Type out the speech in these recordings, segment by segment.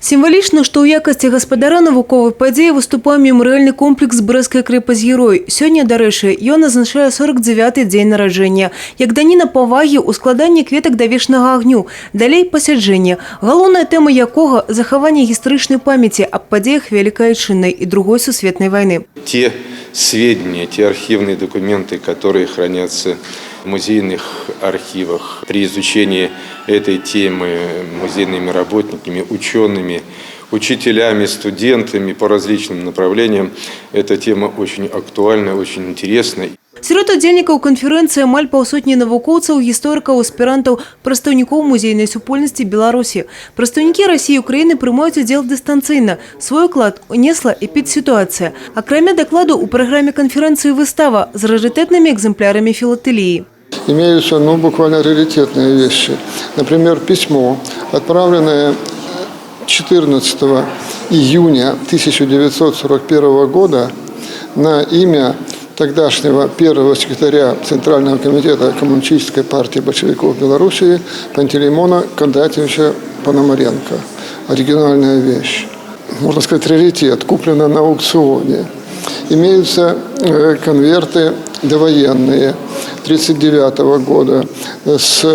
Сімвалічна, што ў якасці гаспадара навуковай падзеі выступае мемарыяльны комплекс «Брэсцкая крэпасць-герой». Сёння, дарэчы, ён адзначае 49-й дзень нараджэння. Як даніна павагі ў складанні кветак да вечнага агню. Далей пасяджэнне, галоўная тэма якога – захаванне гістарычнай памяці аб падзеях Вялікай Айчыннай і Другой сусветнай вайны. Те сведения, те архивные документы, которые хранятся в музейных архивах. При изучении этой темы музейными работниками, учеными, учителями, студентами по различным направлениям, эта тема очень актуальна, очень интересна. Сярод удзельнікаў канферэнцыі амаль паўсотні навукоўцаў, гісторыкаў, аспірантаў, прадстаўнікоў музейнай супольнасці Беларусі. Прадстаўнікі Расіі і Украіны прымаюць удзел дыстанцыйна. Свой уклад унесла эпідсітуацыя. Акрамя дакладу у праграме канферэнцыі выстава з раритетными экземплярами филателии. Имеются буквально раритетные вещи. Например, письмо, отправленное 14 июня 1941 года на имя тогдашнего первого секретаря Центрального комитета Коммунистической партии большевиков Белоруссии Пантелеймона Кондратьевича Пономаренко. Оригинальная вещь. Можно сказать, раритет, куплена на аукционе. Имеются конверты довоенные 1939 года с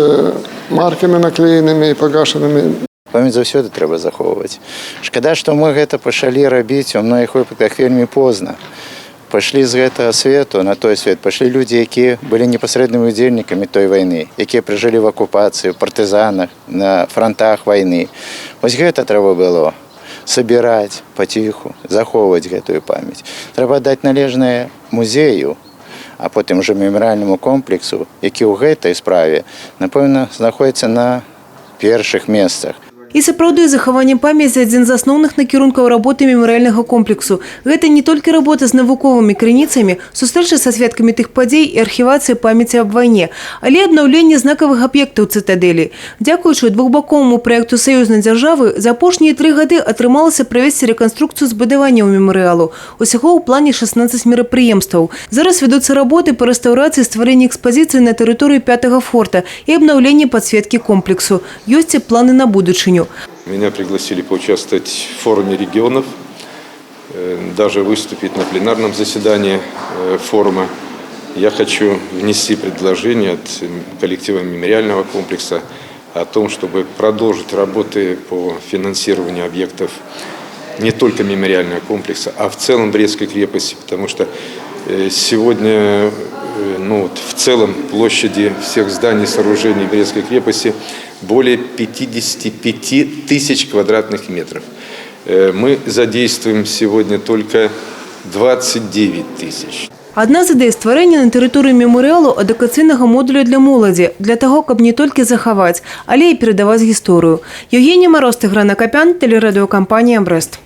марками наклеенными и погашенными. Памяць заўсёды трэба захоўваць. Шкада, што мы гэта пачалі рабіць у многіх выпадках вельмі позна. Пашлі з гэтага свету на той свет, пашлі людзі, якія былі непасрэднымі удзельнікамі той вайны, якія пражылі в акупацыі, в партызанах, на фронтах вайны. Вось гэта трэба было сабіраць паціху, захоўваць гэтую памяць. Трэба даць належнае музею, а потым ужо мемарыяльнаму комплексу, які ў гэтай справе, напэўна, знаходзіцца на першых месцах. І сапраўды захаванне памяці адзін з асноўных накірункаў работы мемарыяльнага комплексу. Гэта не толькі работа з навуковымі крыніцамі, сустрэча са сведкамі тых падзей і архівацыя памяці аб вайне, але аднаўленне знакавых аб'ектаў цытадэлі. Дзякуючы двухбаковаму праекту саюзнай дзяржавы, за апошнія 3 гады атрымалася правесці рэканструкцыю збудаванняў мемарыялу. Усяго ў плане 16 мерапрыемстваў. Зараз вядуцца работы па рэстаўрацыі стварэння экспазіцыі на тэрыторыі 5-го форта і абнаўленне падсветкі комплексу. Ёсць і планы на будучыню. Меня пригласили поучаствовать в форуме регионов, даже выступить на пленарном заседании форума. Я хочу внести предложение от коллектива мемориального комплекса о том, чтобы продолжить работы по финансированию объектов не только мемориального комплекса, а в целом Брестской крепости, потому что сегодня в целом площади всех зданий и сооружений Брестской крепости более 55 тысяч квадратных метров. Мы задействуем сегодня только 29 тысяч. Адна з ідэй стварэння на тэрыторыі мемарыялу адукацыйнага модуля для моладзі, для таго, каб не толькі захаваць, але і перадаваць гісторыю. Евгения Мороз, Тыгран Акопян, телерадиокомпания «Брест».